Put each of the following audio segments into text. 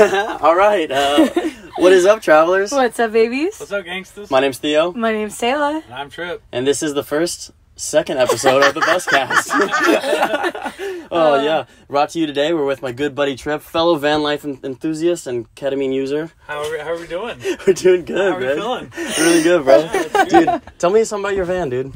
All right. What is up, travelers? What's up, babies? What's up, gangsters? My name's Theo. My name's Sayla. And I'm Tripp. And this is the second episode of the Buscast. Oh, yeah. Brought to you today. We're with my good buddy Tripp, fellow Vanlife enthusiast and Ketamine user. How are we doing? We're doing good, How are man. you feeling? Really good, bro. Dude, tell me something about your van, dude.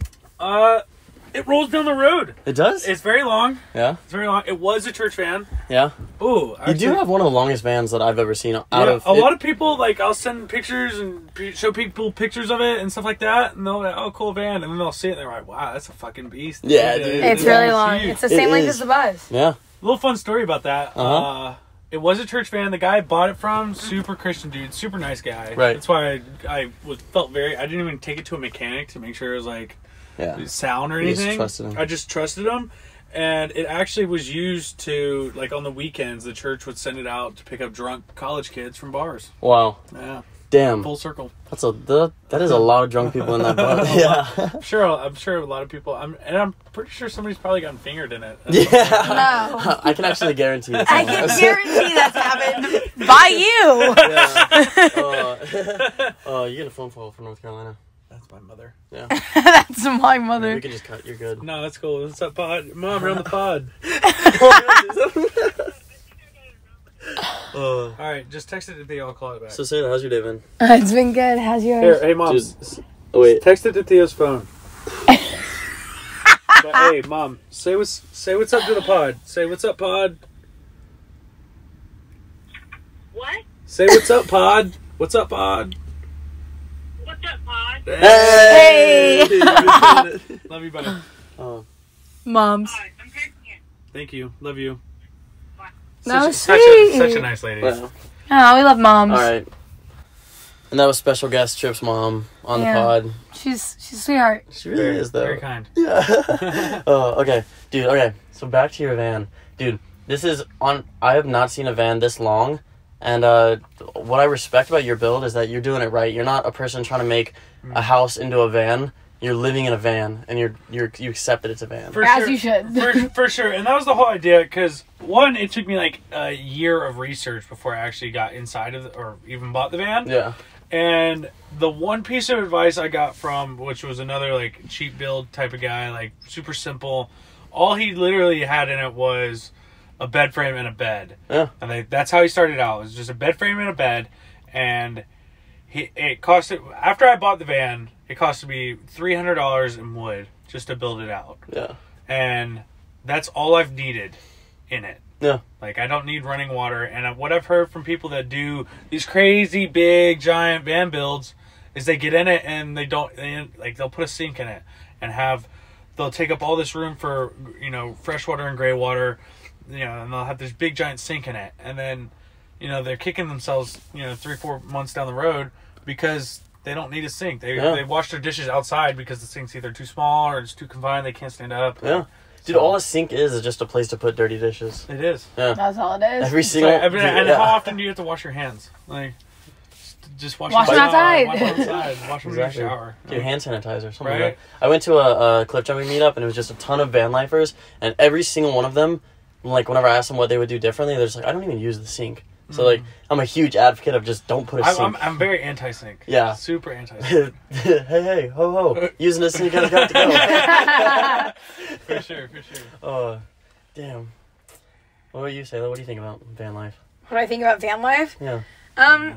It rolls down the road. It does? It's very long. Yeah? It's very long. It was a church van. Yeah? Ooh. You do have one of the longest vans that I've ever seen A lot of people, like, I'll send pictures and show people pictures of it and stuff like that, and they'll like, oh, cool van, and then they'll see it and they're like, wow, that's a fucking beast. Yeah, dude. It's really long. Huge. It's the same length as the bus. Yeah. A little fun story about that. Uh-huh. It was a church van. The guy I bought it from, super Christian dude, super nice guy. Right. That's why I didn't even take it to a mechanic to make sure it was like sound or anything. You just trusted him. I just trusted him. And it actually was used to, like, on the weekends, the church would send it out to pick up drunk college kids from bars. Wow. Yeah. Damn. Full circle. That is a lot of drunk people in that bus. Yeah. I'm sure a lot of people. I'm pretty sure somebody's probably gotten fingered in it. Yeah. No. I can actually guarantee it. I can guarantee that's happened by you. Yeah. You get a phone call from North Carolina. That's my mother. Yeah. That's my mother. We can just cut. You're good. No, that's cool. What's up, pod? Mom, we're on the pod. All right, just text it to Theo. I'll call it back. So, Sarah, how's your day been? It's been good. How's yours? Here, hey, Mom. Oh, wait. Text it to Theo's phone. But, hey, Mom, say what's up to the pod. Say what's up, pod. What? Say what's up, pod. What's up, pod? What's up, pod? Hey! Love you, buddy. Moms. Alright, I'm texting it. Thank you. Love you. That was Such sweet. a nice lady. Wow. Oh, we love moms. All right. And that was special guest Tripp's mom on the pod. She's a sweetheart. She really is, though. Very kind. Yeah. Okay. Dude, okay. So back to your van. Dude, I have not seen a van this long. And what I respect about your build is that you're doing it right. You're not a person trying to make a house into a van. You're living in a van, and you accept that it's a van. You should. For sure. And that was the whole idea, because, one, it took me like a year of research before I actually got inside of or even bought the van. Yeah. And the one piece of advice I got from, which was another like cheap build type of guy, like super simple, all he literally had in it was a bed frame and a bed. Yeah. And that's how he started out. It was just a bed frame and a bed. And after I bought the van, it costed me $300 in wood just to build it out. Yeah. And that's all I've needed in it. Yeah. Like, I don't need running water. And what I've heard from people that do these crazy big giant van builds is they get in it and they'll put a sink in it and they'll take up all this room for, fresh water and gray water, and they'll have this big giant sink in it. And then, they're kicking themselves, 3-4 months down the road because they don't need a sink. They wash their dishes outside because the sink's either too small or it's too confined. They can't stand up. Yeah. Dude, all a sink is just a place to put dirty dishes. It is. Yeah. That's all it is. Every single... and how often do you have to wash your hands? Like, just wash them outside. Wash them outside. Wash them in the shower. Dude, hand sanitizer. Something Right? like that. I went to a cliff jumping meetup, and it was just a ton of van lifers, and every single one of them, like, whenever I asked them what they would do differently, they're just like, I don't even use the sink. So, like, I'm a huge advocate of just don't put a sink. I'm very anti-sink. Yeah. Super anti-sink. hey, ho, ho. Using a sink, I've got to go. For sure. Damn. What about you, Sayla? What do you think about van life? What do I think about van life? Yeah.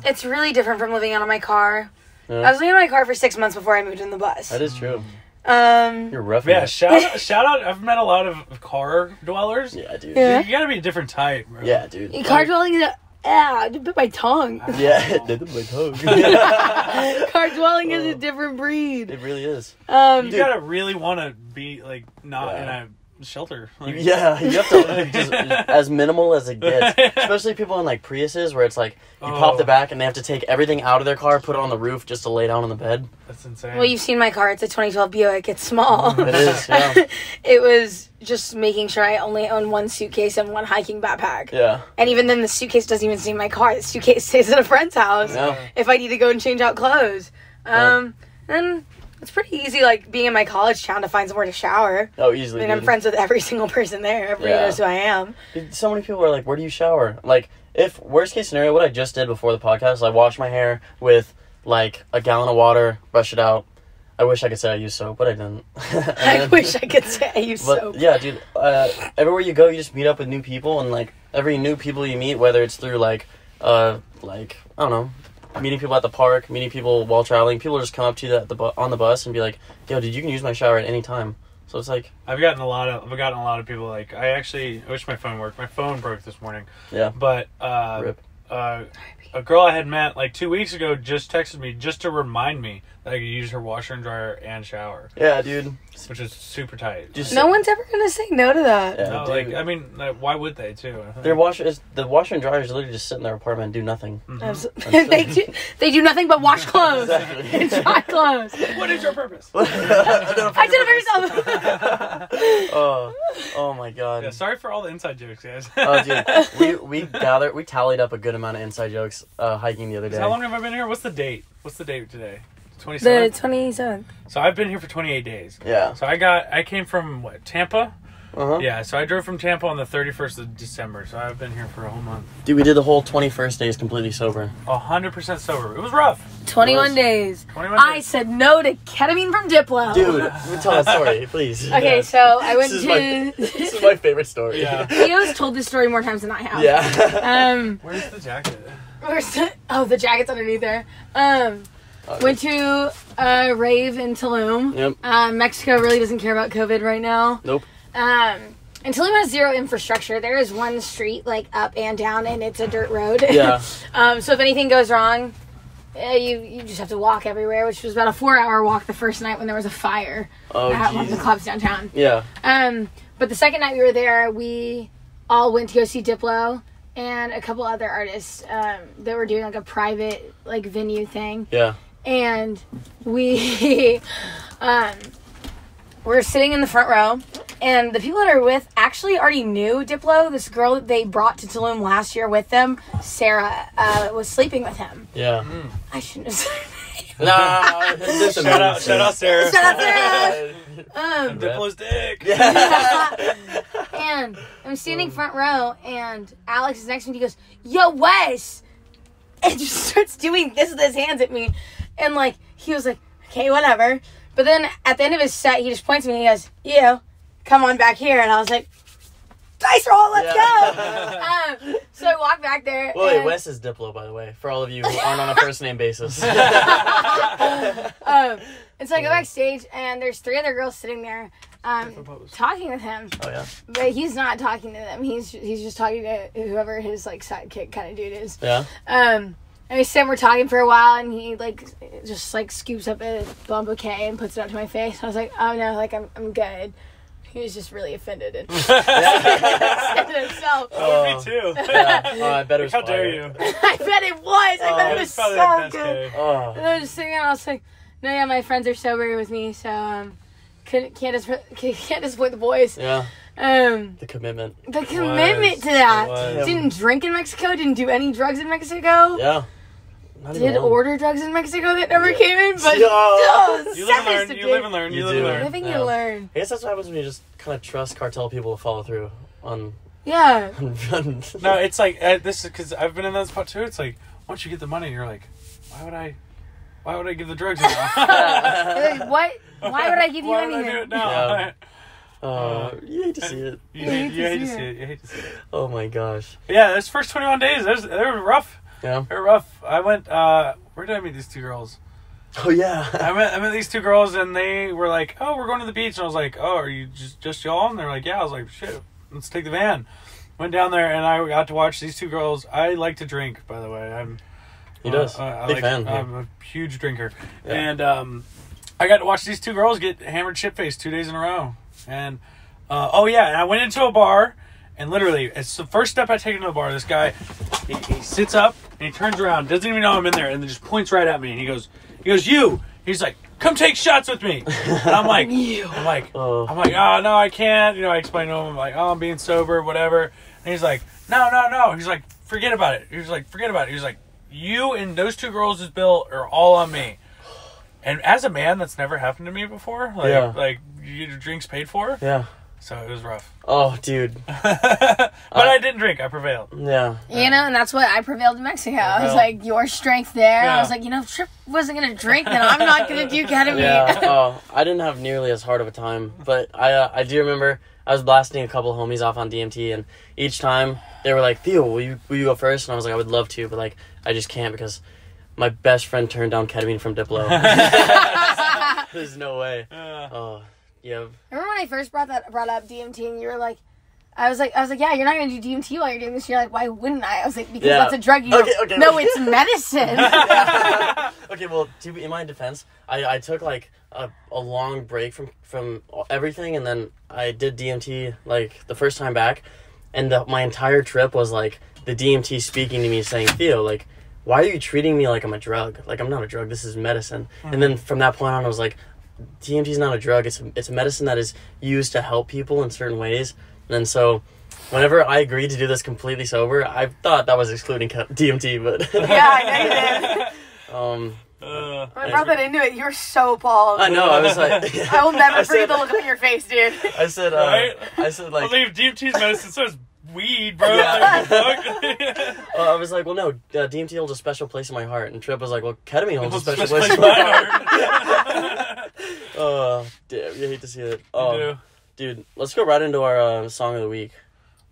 It's really different from living out of my car. Yeah. I was living in my car for 6 months before I moved in the bus. That is true. You're rough. Yeah, shout out. I've met a lot of car dwellers. Yeah, dude. Yeah. You gotta be a different type, bro. Yeah, dude. Car dwelling is I bit my tongue. Yeah, they did my tongue. Car dwelling is a different breed. It really is. You gotta really want to be like not in a shelter. Like, yeah, you have to just as minimal as it gets. Especially people in like Priuses where it's like you pop the back and they have to take everything out of their car, put it on the roof just to lay down on the bed. That's insane. Well, you've seen my car. It's a 2012 Buick. It's small. It is, yeah. It was just making sure I only own one suitcase and one hiking backpack. Yeah. And even then, the suitcase doesn't even stay in my car. The suitcase stays at a friend's house if I need to go and change out clothes. And it's pretty easy, like, being in my college town to find somewhere to shower. Oh, easily. I mean, I'm friends with every single person there. Everybody knows who I am. So many people are like, where do you shower? Like, if worst case scenario, what I just did before the podcast, I washed my hair with like a gallon of water, brush it out. I wish I could say I use soap, but I didn't. I wish I could say I use soap. Yeah, dude. Everywhere you go, you just meet up with new people, and like every new people you meet, whether it's through like I don't know, meeting people at the park, meeting people while traveling, people just come up to you on the bus and be like, "Yo, dude, you can use my shower at any time." So it's like I've gotten a lot of people like I wish my phone worked. My phone broke this morning. Yeah. But Rip. A girl I had met like 2 weeks ago just texted me just to remind me that I could use her washer and dryer and shower. Yeah, dude. Which is super tight. No one's ever gonna say no to that. Yeah, No, dude. like I mean, like, why would they too? The washer and dryer is literally just sit in their apartment and do nothing. Mm-hmm. they do nothing but wash clothes and dry clothes. What is your purpose? I did it for yourself. Oh my god. Yeah, sorry for all the inside jokes, guys. Oh, dude, we tallied up a good amount of inside jokes hiking the other day. How long have I been here? What's the date? What's the date today? 27th? The 27th. So I've been here for 28 days. Yeah. So I came from Tampa? Uh-huh. Yeah, so I drove from Tampa on the 31st of December. So I've been here for a whole month. Dude, we did the whole 21st days completely sober. 100% sober. It was rough. 21 days. 21 I days. said no to ketamine from Diplo. Dude, tell that story, please. Okay, so I went This is my favorite story. Yeah. Theo's told this story more times than I have. Yeah. Where's the jacket? The jacket's underneath there. Went to a rave in Tulum. Yep. Mexico really doesn't care about COVID right now. Nope. And Tulum has zero infrastructure. There is one street like up and down, and it's a dirt road. Yeah. So if anything goes wrong, you just have to walk everywhere, which was about a 4-hour walk the first night when there was a fire at one of the clubs downtown. Yeah. But the second night we were there, we all went to go see Diplo and a couple other artists that were doing like a private like venue thing. Yeah. And we were sitting in the front row, and the people that are with actually already knew Diplo. This girl that they brought to Tulum last year with them, Sarah, was sleeping with him. Yeah. I shouldn't have said her name. Nah. Shout out Sarah. Shout out Sarah. Diplo's dick. Yeah. And I'm standing front row, and Alex is next to me. He goes, "Yo, Wes," and just starts doing this with his hands at me, and like he was like, "Okay, whatever." But then at the end of his set, he just points at me and he goes, "You, come on back here," and I was like, "Dice roll, let's go!" So I walked back there. Well, wait, and, Wes is Diplo, by the way, for all of you who aren't on a first name basis. and so I go backstage, and there's 3 other girls sitting there talking with him. Oh yeah. But he's not talking to them. He's just talking to whoever his like sidekick kind of dude is. Yeah. And we sit and we're talking for a while, and he like just like scoops up a bouquet and puts it up to my face. I was like, "Oh no, like I'm good." He was just really offended and said to himself. Oh, me too. Yeah. Oh, I bet it was How fire. dare you? I bet it was. I bet it was Probably so the best good. day. Oh. And I was just sitting there, and I was like, "No, yeah, my friends are sober with me, so can't disappoint the boys." Yeah. The commitment. commitment to that. was. Didn't drink in Mexico. Didn't do any drugs in Mexico. Yeah. Not even Did one. order drugs in Mexico that never came in, but Yeah. You live and learn. You live and learn. You You live and do. learn. Living Yeah. you learn. I guess that's what happens when you just kind of trust cartel people to follow through on. Yeah. No, it's like this is because I've been in that spot too. It's like once you get the money, you're like, why would I give the drugs now? Like, what? Why would I give you Why would I do anything? it now? Yeah. You hate to see it. You hate to see it. You hate to see it. Oh my gosh. Yeah, those first 21 days, they were rough. Yeah. They were rough. I went. Where did I meet these 2 girls? Oh yeah. I met these 2 girls, and they were like, "Oh, we're going to the beach." And I was like, "Oh, are you just y'all?" And they're like, "Yeah." I was like, "Shit, let's take the van." Went down there, and I got to watch these 2 girls. I like to drink, by the way. He does. Big fan. I'm a huge drinker, Yeah. and I got to watch these 2 girls get hammered shit-faced 2 days in a row. And and I went into a bar, and literally, it's the first step I take into the bar. This guy, he sits up and he turns around, doesn't even know I'm in there, and then just points right at me. And he goes, "You." He's like, "Come take shots with me." And I'm like, Oh. "Oh no, I can't." You know, I explain to him, I'm like, "Oh, I'm being sober, whatever." And he's like, "No." He's like, "Forget about it." He's like, He's like, "You and those 2 girls' bill are all on me." And as a man, that's never happened to me before. Like, Yeah. like your drinks paid for. Yeah. So it was rough. Oh, dude. But I didn't drink. I prevailed. Yeah. You know, and that's what I prevailed in Mexico. I was like, your strength there. Yeah. I was like, you know, if Tripp wasn't going to drink, then I'm not going to do ketamine. Yeah. Oh, I didn't have nearly as hard of a time, but I do remember I was blasting a couple homies off on DMT, and each time they were like, Theo, will you go first? And I was like, I would love to, but like I just can't because my best friend turned down ketamine from Diplo. There's no way. Oh, yeah. Remember when I first brought up DMT, and you were like, I was like, yeah, you're not gonna do DMT while you're doing this. You're like, why wouldn't I? I was like, because that's a drug. You Okay. No, it's medicine. Okay, well, in my defense, I took like a long break from everything, and then I did DMT like the first time back, and my entire trip was like the DMT speaking to me, saying, Theo, like, why are you treating me like I'm a drug? Like, I'm not a drug. This is medicine. Mm-hmm. And then from that point on, I was like, DMT is not a drug. It's a medicine that is used to help people in certain ways. And so whenever I agreed to do this completely sober, I thought that was excluding DMT, but Yeah, I know you did. When I brought that into it, you were so bald. I know. I was like, I will never forget the look on your face, dude. I said, Right? I said like, I believe DMT's medicine, so is weed, bro. Yeah. Like, I was like, well, no, DMT holds a special place in my heart, and Tripp was like, well, ketamine holds a special Special place in place my in my heart. Oh, damn, you hate to see it. Oh, do. dude, let's go right into our song of the week.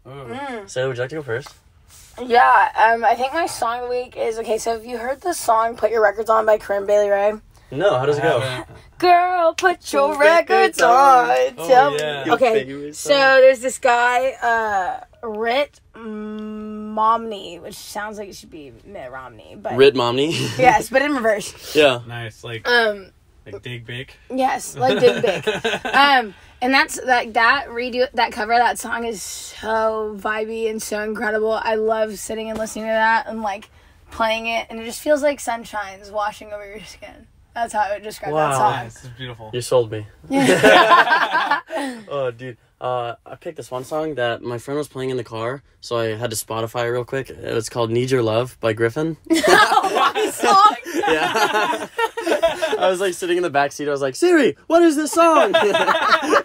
Ooh. So, would you like to go first? Yeah, I think my song of the week is, okay, so have you heard the song Put Your Records On by Corinne Bailey Rae? No, how does it go? Girl, put your records on. Tell me. yeah. Okay, so there's this guy, Rit Momney, which sounds like it should be Mitt Romney, but Rit Momney. yes, but in reverse. Yeah. Nice, like Dig Big. Yes, like Dig Big. And that's that cover of that song is so vibey and so incredible. I love sitting and listening to that and like playing it, and it just feels like sunshine's washing over your skin. That's how I would describe that song. Nice, this is beautiful. You sold me. Oh, dude. I picked this one song that my friend was playing in the car, so I had to Spotify it real quick. It was called Need Your Love by Griffin. My song? Yeah. I was like sitting in the back seat. I was like, Siri, what is this song? Yeah,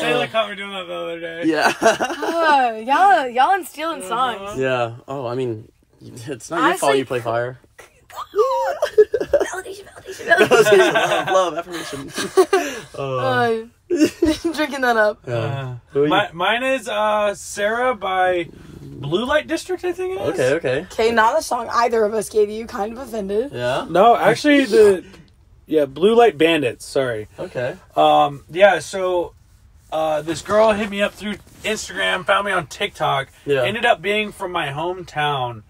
Taylor caught me doing that the other day. Yeah. Oh, y'all instilling songs. Yeah. Oh, I mean, it's not your Honestly, fault you play fire. Validation. Love, affirmation. Drinking that up. Yeah. Mine is Sarah by Blue Light District, I think it is. Okay. Okay, not a song either of us gave you. Kind of offended. Yeah. No, actually Blue Light Bandits, sorry. Okay. Yeah, so this girl hit me up through Instagram, found me on TikTok, ended up being from my hometown.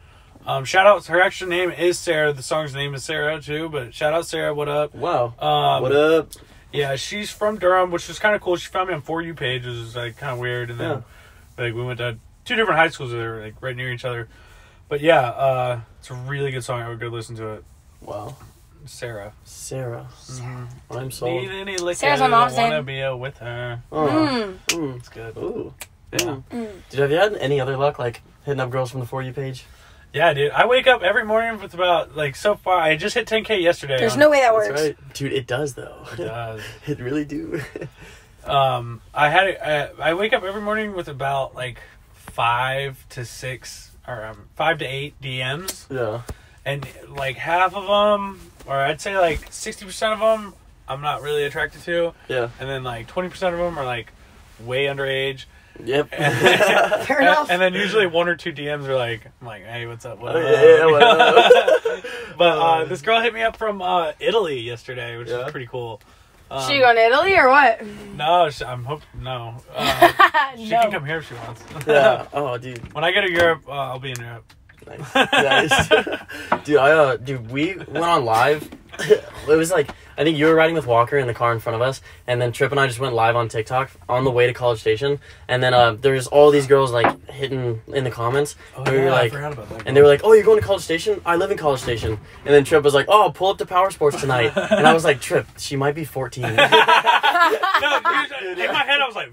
Shout out, her actual name is Sarah. The song's name is Sarah too, but shout out Sarah, what up? Wow. What up? Yeah, she's from Durham, which was kind of cool. She found me on For You page, which was like kind of weird, and then like we went to 2 different high schools that are like right near each other. But yeah, it's a really good song. I would go listen to it. Wow. Sarah. Mm-hmm. I'm sold. Need any liquor, Sarah's my mom's wanna name. be with her. It's good. Ooh. Yeah. Dude, have you had any other luck, like hitting up girls from the For You page? Yeah, dude. I wake up every morning with about, like, so far. I just hit 10K yesterday. There's no way that That's works. right. Dude, it does, though. It does. It really do. I wake up every morning with about, like, 5 to 6, or 5 to 8 DMs. Yeah. And, like, half of them, or I'd say, like, 60% of them, I'm not really attracted to. Yeah. And then, like, 20% of them are, like, way underage. Yep. Fair enough. And then usually 1 or 2 DMs are like, I'm like, hey, what's up? What up? What up? But this girl hit me up from Italy yesterday, which is pretty cool. She going to Italy or what? No, I'm hoping no. She No. can come here if she wants. Yeah. Oh, dude. When I go to Europe, I'll be in Europe. Nice. Dude, we went on live. It was like, I think you were riding with Walker in the car in front of us, and then Tripp and I just went live on TikTok on the way to College Station, and then there's all these girls like hitting in the comments, and we were like, I forgot about that. and they were like, oh, you're going to College Station? I live in College Station. And then Tripp was like, oh, pull up to Power Sports tonight. And I was like, Tripp, she might be 14. No, dude, in my head I was like,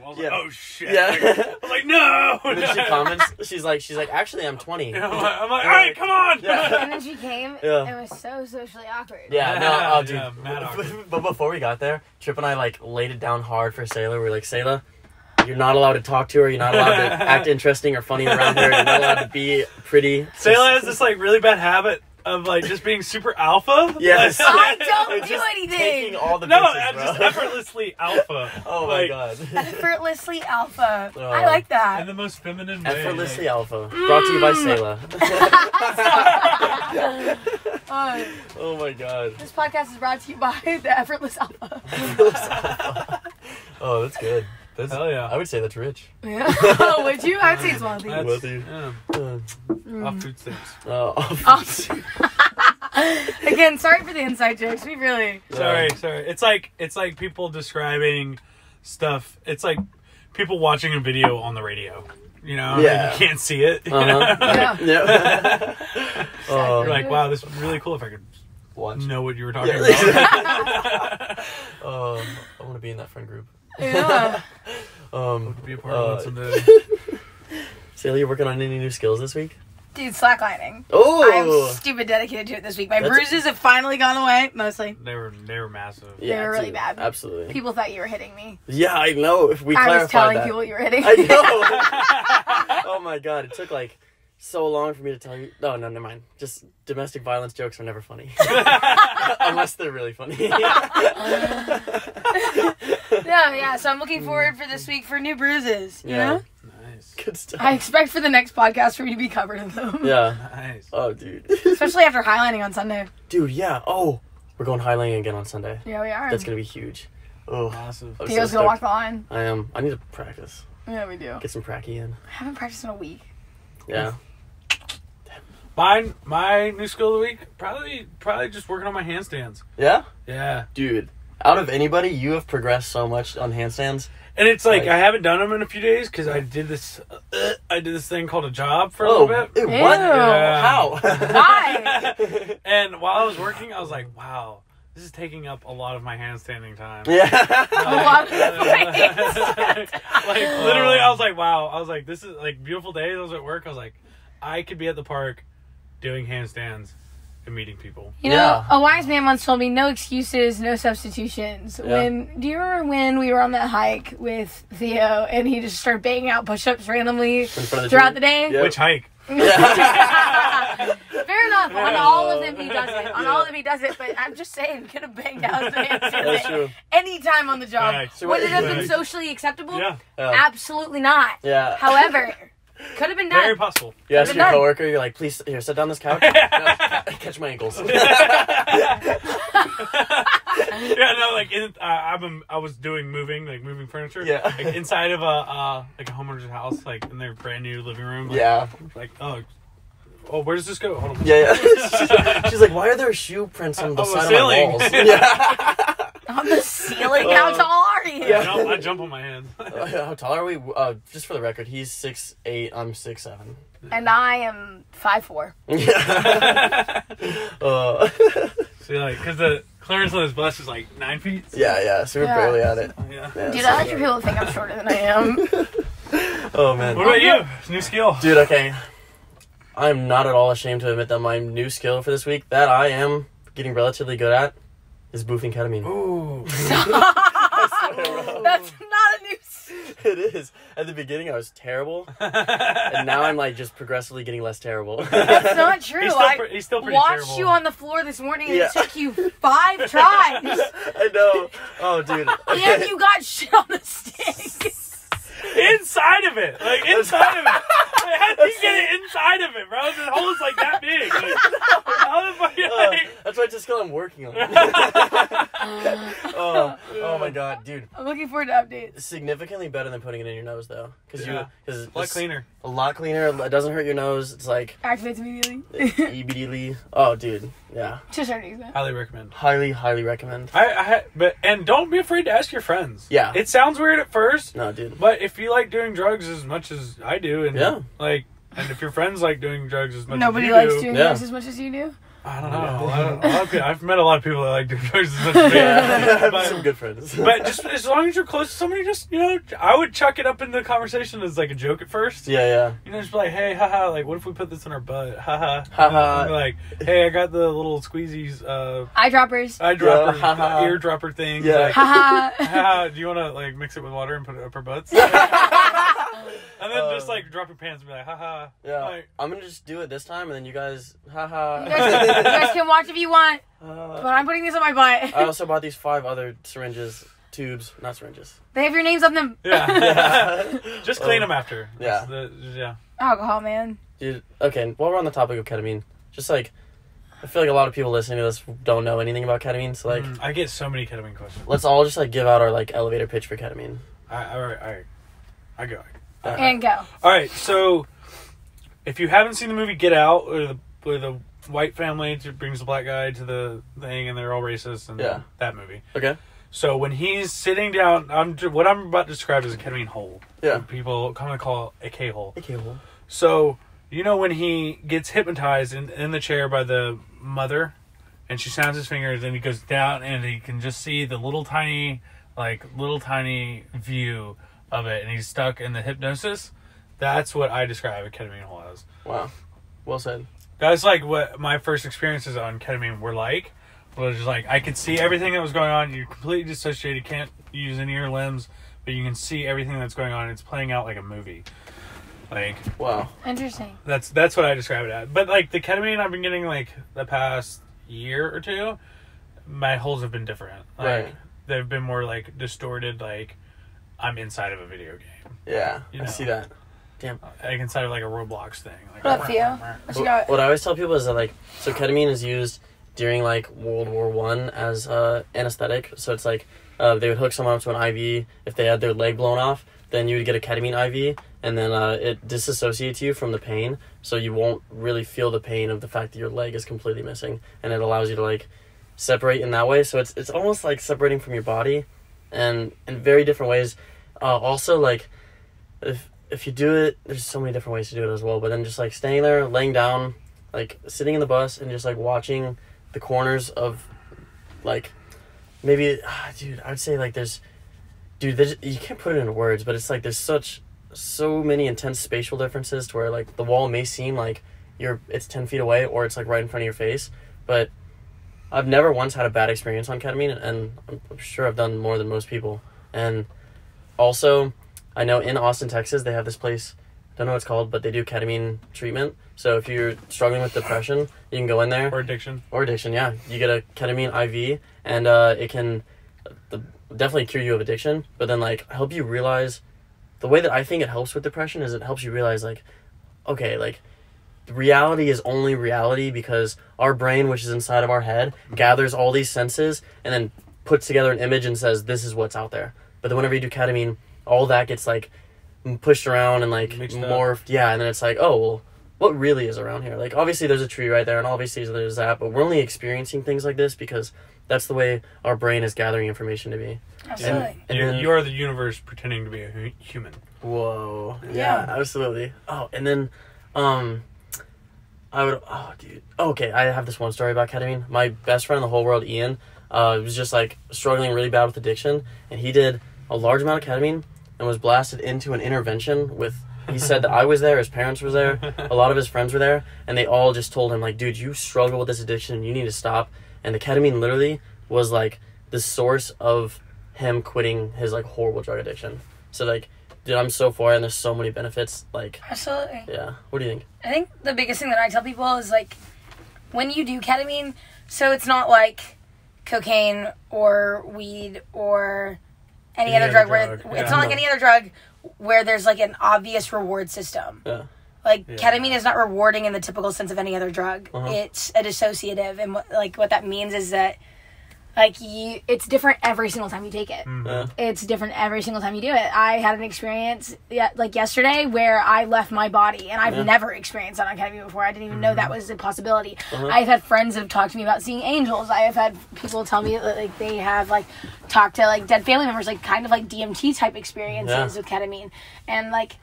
oh shit. Yeah. I was like, no. And then she comments, she's like, actually, I'm 20. I'm like, all right, come on. Yeah. And then she came. Yeah. It was so socially awkward. Yeah, no, dude. Yeah, mad awkward. But before we got there, Tripp and I, like, laid it down hard for Sayla. We were like, Sayla, You're not allowed to talk to her. You're not allowed to act interesting or funny around her. You're not allowed to be pretty. Sayla has this like really bad habit of like just being super alpha. Yes. I don't do Just anything. taking all the No, bitches, I'm bro. just effortlessly alpha. Oh my Like, god. Effortlessly alpha. I like In that. the most feminine way. Effortlessly alpha. Brought to you by Sayla. Oh my god. This podcast is brought to you by the Effortless Alpha. Oh, that's good. That's, Hell yeah. I would say that's rich. Yeah. Would you? I would say it's wealthy. That's- Wealthy. yeah. Off food stamps. Again, sorry for the inside jokes. We really. Sorry. It's like people describing stuff. It's like people watching a video on the radio. You know, Yeah. and you can't see it. Yeah. Yeah. You're like, wow, this would be really cool if I could Watch. know what you were talking Yeah. about. I want to be in that friend group. Yeah. Be a part of it someday. Sayla, you working on any new skills this week? Dude, slacklining. Oh. I'm stupid dedicated to it this week. My That's- bruises have finally gone away, mostly. They were massive. They were really dude, bad. Absolutely. People thought you were hitting me. Yeah, I know. If we I was clarified telling that. people you were hitting I me. know. Oh my god, it took like so long for me to tell you. No, never mind. Just domestic violence jokes are never funny. Unless they're really funny. Yeah. So I'm looking forward for this week for new bruises. You Yeah. know? Nice. Good stuff. I expect for the next podcast for me to be covered in them. Yeah. Nice. Oh, dude. Especially after highlining on Sunday. Dude, yeah. Oh, we're going highlighting again on Sunday. Yeah, we are. That's gonna be huge. Oh, Massive. I'm Theo's so gonna walk stoked. the line. I am. I need to practice. Yeah, we do. Get some pracky in. I haven't practiced in a week. Yeah. My new skill of the week, probably just working on my handstands. Yeah? Yeah. Dude, out of anybody, you have progressed so much on handstands. And it's like Like- I haven't done them in a few days because I did this thing called a job for a little bit. What? Ew. Yeah. How? Why? And while I was working, I was like, wow, this is taking up a lot of my handstanding time. Yeah. A lot of Like literally, I was like, wow. I was like, this is like beautiful days. I was at work. I was like, I could be at the park doing handstands and meeting people. You know, Yeah. a wise man once told me, no excuses, no substitutions. Yeah. Do you remember when we were on that hike with Theo and he just started banging out push-ups randomly front of the throughout tree? the day? Yeah. Which hike? Fair enough. On all of them, he does it. On all of them, he does it. But I'm just saying, we could have banged out the handstand That's true. any time on the job. Right. So Would what- it have been Right. socially acceptable? Yeah, Absolutely not. Yeah. However, could have been done. very possible. You ask Could've your been done. coworker, you're like, please, here, sit down this couch. Catch my ankles. Yeah, no, like I was doing moving furniture. Yeah. Like inside of a homeowner's house, like in their brand new living room. Like, Yeah. Like oh, where does this go? Hold on. Yeah. She's like, why are there shoe prints on the On the side ceiling. of my walls? Yeah. On the ceiling? How tall are you? I jump on my hands. How tall are we? Just for the record, he's 6'8", I'm 6'7". And I am 5'4". Yeah. See, like, because the clearance on his bust is like 9 feet. Yeah. So we're Yeah. barely at it. Yeah. Yeah, Dude, so- I like your people to think I'm shorter than I am. Oh man. What about you? New skill. Dude, okay. I'm not at all ashamed to admit that my new skill for this week that I am getting relatively good at is boofing ketamine. Ooh. I swear, bro. That's not a new... It is. At the beginning, I was terrible, and now I'm like just progressively getting less terrible. That's not true. He's still pretty watched terrible. you on the floor this morning and Yeah. it took you 5 tries. I know. Oh, dude. And you got shit on the stick. Inside of it, like inside of it. Like, how did you get it inside of it, bro? The hole is like that big. Like, how the fuck? Like, That's why just I'm working on it. Oh my god, dude. I'm looking forward to updates. Significantly better than putting it in your nose, though, because Yeah. because a lot cleaner. A lot cleaner. It doesn't hurt your nose. It's like Activates immediately. immediately. Oh, dude. Yeah. To a certain extent. Highly recommend. Highly recommend. And don't be afraid to ask your friends. Yeah. It sounds weird at first, No, dude. but if you like doing drugs as much as I do, and Yeah. like, and if your friends like doing drugs as much Nobody as you likes do, doing Yeah. this as much as you do. I don't know. I've met a lot of people that like doing drugs as much as me. Yeah, I have some good friends. But just as long as you're close to somebody, just, you know, I would chuck it up in the conversation as like a joke at first. Yeah. You know, just be like, hey, haha, like, what if we put this in our butt? Haha. Haha. Like, hey, I got the little squeezies, Eyedroppers. ear dropper thing. Yeah. Like, Haha. haha, do you want to, like, mix it with water and put it up our butts? And then just, like, drop your pants and be like, haha. Yeah. Like, I'm gonna just do it this time, and then you guys, haha. You guys can watch if you want, but I'm putting this on my butt. I also bought these 5 other tubes, not syringes. They have your names on them. yeah. Just clean them after. Yeah. Yeah. Alcohol, man. Dude, okay, while we're on the topic of ketamine, just like, I feel like a lot of people listening to this don't know anything about ketamine, so like, I get so many ketamine questions. let's all just like give out our like elevator pitch for ketamine. All right. I go. And go. All right, so if you haven't seen the movie Get Out, where the white family brings the black guy to the thing and they're all racist, and that movie. Okay. So when he's sitting down, what I'm about to describe is a ketamine hole. Yeah. People commonly call a K-hole. A K-hole. So, you know when he gets hypnotized in the chair by the mother, and she sounds his fingers, and he goes down, and he can just see the little tiny view of it, and he's stuck in the hypnosis. That's what I describe a ketamine hole as. Wow. Well said. That's like what my first experiences on ketamine were like. Was just like I could see everything that was going on. You're completely dissociated, can't use any of your limbs, but you can see everything that's going on. It's playing out like a movie. Like, wow. Interesting. That's what I describe it as. But like the ketamine I've been getting like the past year or two, my holes have been different. Like, Right. They've been more like distorted, like I'm inside of a video game. Yeah, You I know. see that. Damn. Like inside of like a Roblox thing. Like, What up, Theo? What you got? What I always tell people is that like, so ketamine is used during like World War I as anesthetic. So it's like they would hook someone up to an IV if they had their leg blown off. Then you would get a ketamine IV, and then it disassociates you from the pain, so you won't really feel the pain of the fact that your leg is completely missing, and it allows you to like separate in that way. So it's almost like separating from your body, and in very different ways. Also, like if you do it, there's so many different ways to do it as well. But then just like staying there, laying down, like sitting in the bus, and just like watching the corners of like maybe, dude, I would say like there's you can't put it into words, but it's like there's so many intense spatial differences to where like the wall may seem like it's 10 feet away or it's like right in front of your face, but I've never once had a bad experience on ketamine, and I'm sure I've done more than most people. And also I know in Austin, Texas, they have this place, I don't know what it's called, but they do ketamine treatment. So if you're struggling with depression, you can go in there. Or addiction, yeah. You get a ketamine IV, and it can definitely cure you of addiction, but then like help you realize the way that I think it helps with depression is it helps you realize like, okay, like reality is only reality because our brain, which is inside of our head, gathers all these senses and then puts together an image and says this is what's out there. But then whenever you do ketamine, all that gets like pushed around and like morphed. Yeah, and then it's like, oh well, what really is around here? Like obviously there's a tree right there, and obviously there's that, but we're only experiencing things like this because that's the way our brain is gathering information to be. Absolutely. And you are the universe pretending to be a human. Whoa. Yeah. Absolutely. Oh, and then, okay, I have this one story about ketamine. My best friend in the whole world, Ian, was just like struggling really bad with addiction, and he did a large amount of ketamine and was blasted into an intervention with, he said that I was there, his parents were there, a lot of his friends were there, and they all just told him like, dude, you struggle with this addiction, you need to stop. And the ketamine literally was like the source of him quitting his like horrible drug addiction. So like, dude, I'm so for it, and there's so many benefits. Like, Absolutely. yeah. What do you think? I think the biggest thing that I tell people is like, when you do ketamine, so it's not like cocaine or weed or any other drug where it's not like any other drug where there's like an obvious reward system. Yeah. Like ketamine is not rewarding in the typical sense of any other drug. It's a dissociative, and what that means is that like it's different every single time you take it. Yeah. It's different every single time you do it. I had an experience like yesterday where I left my body, and I've never experienced that on ketamine before. I didn't even know that was a possibility. I've had friends that have talked to me about seeing angels. I have had people tell me that like they have like talked to like dead family members, like kind of like DMT type experiences with ketamine, and like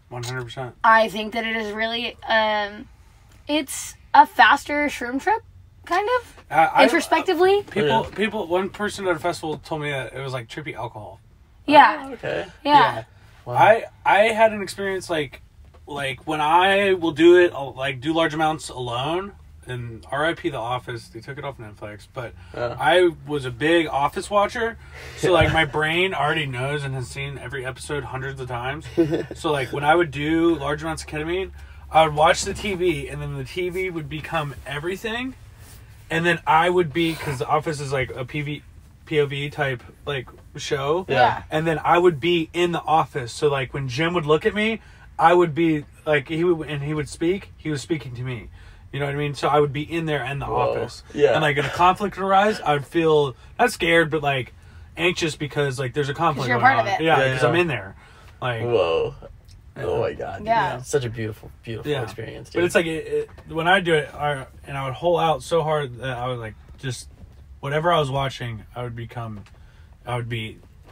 100%. I think that it is really It's a faster shroom trip, kind of. Introspectively. One person at a festival told me that it was like trippy alcohol. Yeah. Oh, okay. Yeah. Wow. I had an experience like when I will do it, I'll like do large amounts alone. And R.I.P. The Office, they took it off Netflix, but I was a big Office watcher, so like my brain already knows and has seen every episode hundreds of times. So like when I would do large amounts of ketamine, I would watch the TV, and then the TV would become everything, and then I would be, because The Office is like a POV type like show, Yeah. and then I would be in the office. So like when Jim would look at me, I would be like he would speak. He was speaking to me. You know what I mean? So I would be in there in the office. Yeah. And like if a conflict would arise, I would feel not scared, but like anxious because like there's a conflict you're going part of on. it. Yeah, Yeah, because yeah. I'm in there. Like Whoa. Oh my god. Yeah. Dude. Such a beautiful Yeah. experience, dude. But it's like when I do it, I would hold out so hard that I would like just whatever I was watching, I would be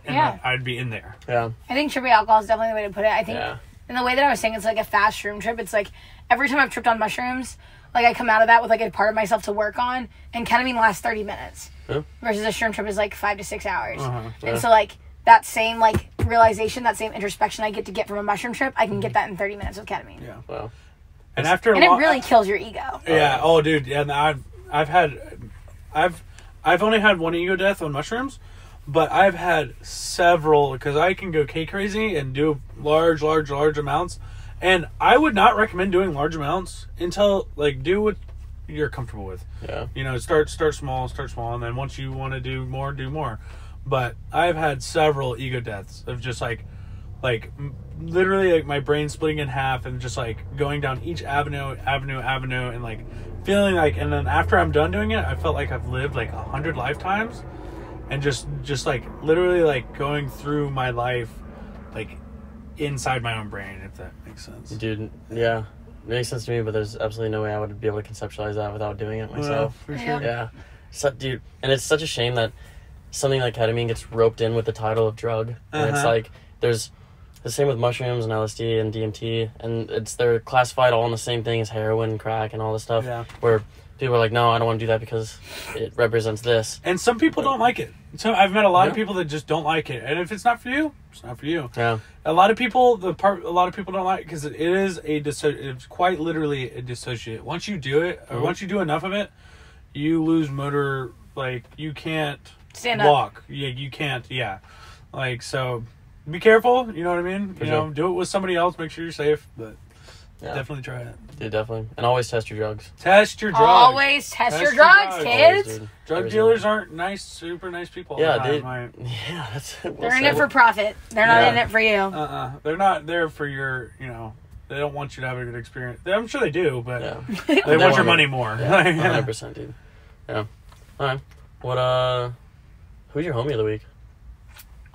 Yeah. I'd be in there. Yeah. I think trippy alcohol is definitely the way to put it. I think, Yeah. and the way that I was saying it's like a fast shroom trip, it's like every time I've tripped on mushrooms, like I come out of that with like a part of myself to work on, and ketamine lasts 30 minutes. Yeah. Versus a shroom trip is like 5 to 6 hours. Uh-huh. And so like that same like realization, that same introspection I get from a mushroom trip, I can get that in 30 minutes with ketamine. Yeah. Wow. And after And it really kills your ego. Yeah. Oh, dude. Yeah. And I've only had one ego death on mushrooms, but I've had several because I can go crazy and do large amounts. And I would not recommend doing large amounts until like do what you're comfortable with. Yeah. You know, start small, and then once you want to do more, do more. But I've had several ego deaths of just like literally like my brain splitting in half and just like going down each avenue and like feeling like, and then after I'm done doing it, I felt like I've lived like 100 lifetimes and just like literally like going through my life like inside my own brain, if that makes sense. Dude, yeah. It makes sense to me, but there's absolutely no way I would be able to conceptualize that without doing it myself. For sure. Yeah. So, dude, and it's such a shame that something like ketamine gets roped in with the title of drug. And it's like, there's the same with mushrooms and LSD and DMT, and they're classified all in the same thing as heroin, crack, and all this stuff. Yeah. Where people are like, no, I don't want to do that because it represents this. And some people don't like it. So I've met a lot of people that just don't like it. And if it's not for you, it's not for you. Yeah. A lot of people don't like it because it is it's quite literally a dissociate. Once you do it, or once you do enough of it, you lose motor, like you can't Stand up. walk. Yeah, you can't. Yeah. Like, so be careful, you know what I mean? For you know, sure. do it with somebody else, make sure you're safe, but Yeah. definitely try it. Dude, definitely. And always test your drugs. Test your drugs. Always test your drugs, Always, kids. dude. Drug Every dealers single- aren't nice, super nice people all Yeah, the time. dude. Like, Yeah, that's... They're in it for profit. They're not Yeah. in it for you. they're not there for your, you know, they don't want you to have a good experience. I'm sure they do, but Yeah. they want want your it. money more. Yeah, 100%, dude. Yeah. Alright. What, who's your homie of the week?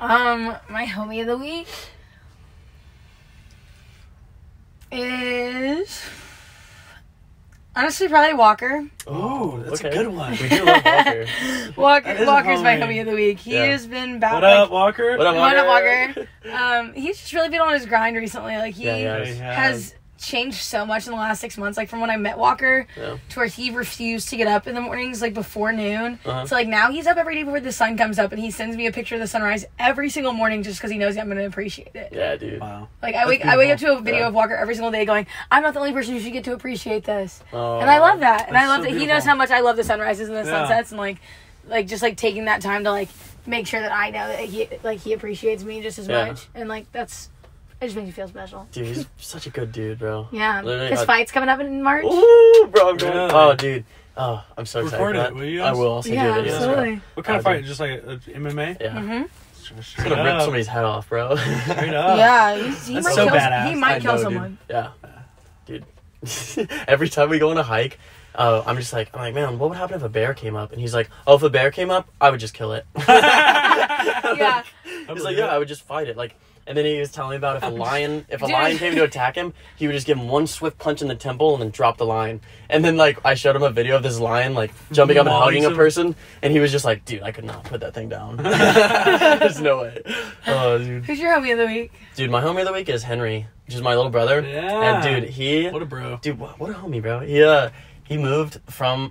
My homie of the week is honestly probably Walker. Oh, that's a good one. We do love Walker. That is a Walker's my homie. homie of the week. He Yeah. has been back. What up, Walker? What up, What up, Walker? Walker? He's just really been on his grind recently. Like he Yeah, has changed so much in the last 6 months. Like from when I met Walker Yeah. to where he refused to get up in the mornings, like before noon. Uh-huh. So like now he's up every day before the sun comes up, and he sends me a picture of the sunrise every single morning just because he knows I'm going to appreciate it. Yeah, dude. Wow. Like I wake up to a video of Walker every single day going, I'm not the only person who should get to appreciate this. Oh, And I love that. And I That's love so that he beautiful. knows how much I love the sunrises and the Yeah. sunsets, and like just like taking that time to like make sure that I know that he appreciates me just as Yeah. much. And like it just makes me feel special. Dude, he's such a good dude, bro. Yeah. Literally, His fight's coming up in March. Ooh, bro, I'm going. Really? Oh, dude. Oh, I'm so excited Record for it, that. will you? I will. I'll send Yeah, you a video. absolutely. What kind of Oh, fight? dude. Just like a MMA? Yeah. Mm-hmm. Straight Gonna rip up. somebody's head off, bro. Straight up. Yeah, he That's might so kill. badass. He might I kill know, dude. someone. Yeah. Dude. Every time we go on a hike, I'm like, man, what would happen if a bear came up? And he's like, oh, if a bear came up, I would just kill it. Yeah. He's like, yeah, I would just fight it. Like, And then he was telling me about if a lion Dude. came to attack him, he would just give him one swift punch in the temple and then drop the lion. And then like I showed him a video of this lion like jumping up and hugging a person, and he was just like, dude, I could not put that thing down. There's no way. Oh, dude. Who's your homie of the week? Dude, my homie of the week is Henry, which is my little brother. Yeah. And dude, What a bro. Dude, what a homie, bro. He moved from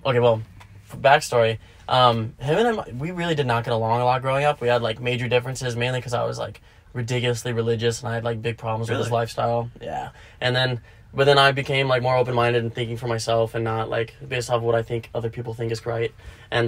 backstory. Him and I, we really did not get along a lot growing up. We had like major differences, mainly because I was like ridiculously religious and I had like big problems with his lifestyle. Yeah. But then I became like more open-minded and thinking for myself and not like based off what I think other people think is right. And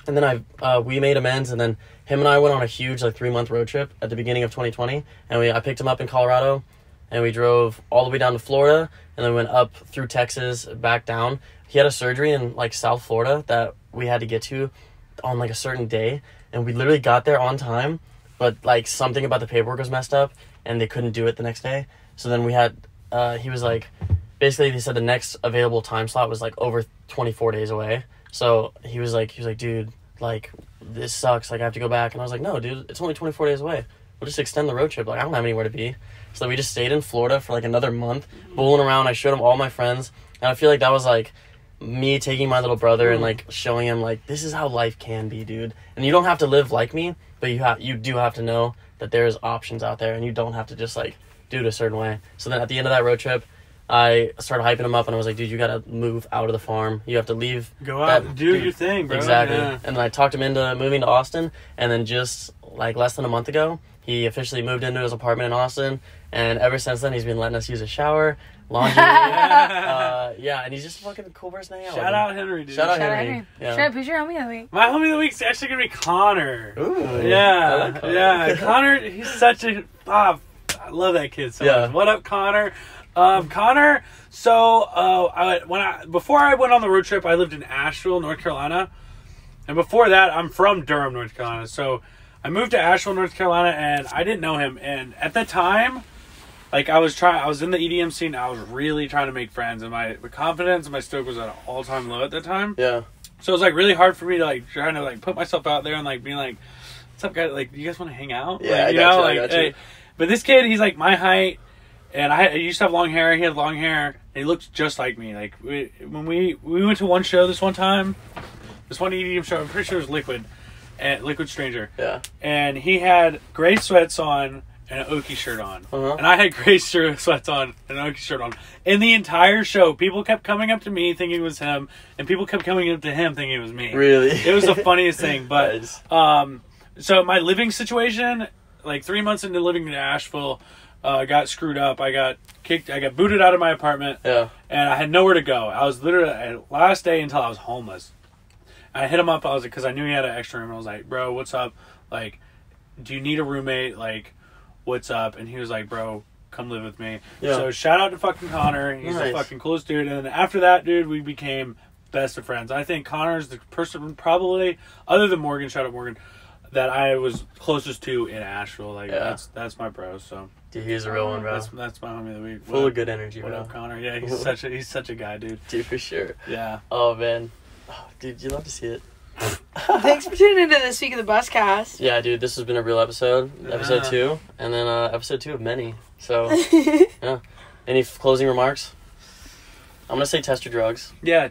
then we made amends, and then him and I went on a huge like 3-month road trip at the beginning of 2020, and I picked him up in Colorado, and we drove all the way down to Florida, and then went up through Texas back down. He had a surgery in like South Florida that we had to get to on like a certain day, and we literally got there on time, but like something about the paperwork was messed up and they couldn't do it the next day. So then we had he was like, basically he said the next available time slot was like over 24 days away. So he was like dude, like this sucks, like I have to go back. And I was like, no dude, it's only 24 days away, we'll just extend the road trip, like I don't have anywhere to be. So we just stayed in Florida for like another month, bowling around. I showed him all my friends, and I feel like that was like me taking my little brother and like showing him like this is how life can be, dude. And you don't have to live like me, but you do have to know that there's options out there, and you don't have to just like do it a certain way. So then at the end of that road trip, I started hyping him up, and I was like, dude, you gotta move out of the farm. You have to leave. Go out and do your thing, bro. Exactly. Yeah. And then I talked him into moving to Austin, and then just like less than a month ago, he officially moved into his apartment in Austin, and ever since then, he's been letting us use his shower, laundry. And he's just a fucking cool person to hang out with. Shout out Henry, dude. Shout out Henry. Yeah. Tripp, who's your homie of the week? My homie of the week's actually gonna be Connor. Ooh. Yeah, I like Connor. yeah. Connor, he's such a. I love that kid so much. What up, Connor? Connor. So, before I went on the road trip, I lived in Asheville, North Carolina, and before that, I'm from Durham, North Carolina. So, I moved to Asheville, North Carolina, and I didn't know him. And at the time, like I was in the EDM scene. I was really trying to make friends, and my confidence and my stoke was at an all-time low at that time. Yeah. So it was like really hard for me to like trying to like put myself out there and like being like, "What's up, guys? Like, you guys want to hang out?" Yeah, like, I got you. Hey. But this kid, he's like my height, and I used to have long hair. He had long hair, and he looked just like me. Like when we went to one show this one time, this one EDM show. I'm pretty sure it was Liquid Stranger. Yeah. And he had gray sweats on and an Okie shirt on. Uh-huh. And I had gray sweats on and an Okie shirt on. In the entire show, people kept coming up to me thinking it was him, and people kept coming up to him thinking it was me. Really? It was the funniest thing. But Nice. so my living situation, like 3 months into living in Asheville, got screwed up. I got booted out of my apartment. Yeah. And I had nowhere to go. I was literally last day until I was homeless. I hit him up. I was like, because I knew he had an extra room. I was like, bro, what's up? Like, do you need a roommate? Like, what's up? And he was like, bro, come live with me. Yeah. So shout out to fucking Connor. He's Nice. the fucking coolest dude. And then after that, dude, we became best of friends. I think Connor's the person probably, other than Morgan, shout out Morgan, that I was closest to in Asheville. Like, that's my bro. So Dude, he's a real one, bro. that's my homie of the week. Full of good energy, What bro. up, Connor? Yeah, he's such a guy, dude. Dude, for sure. Yeah. Oh, man. Oh, dude, you love to see it. Thanks for tuning into this week of the Buscast. Yeah, dude, this has been a real episode. Episode Yeah. 2. And then episode 2 of many. So, yeah. Any closing remarks? I'm going to say test your drugs. Yeah.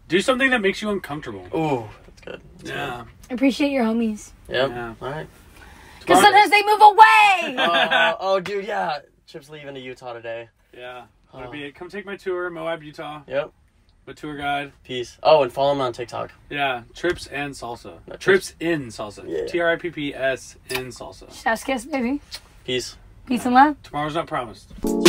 Do something that makes you uncomfortable. Ooh, that's good. That's Yeah. Appreciate your homies. good. Yep. Yeah. All right. Because sometimes they move away. Oh, dude, yeah. Tripp's leaving to Utah today. Yeah. Oh. Come take my tour, Moab, Utah. Yep. My tour guide. Peace. Oh, and follow him on TikTok. Yeah. Trips and salsa. No, Trips in salsa. Yeah. TRIPPS in salsa. Chef's kiss, baby. Peace. Peace and love. Tomorrow's not promised. Woo!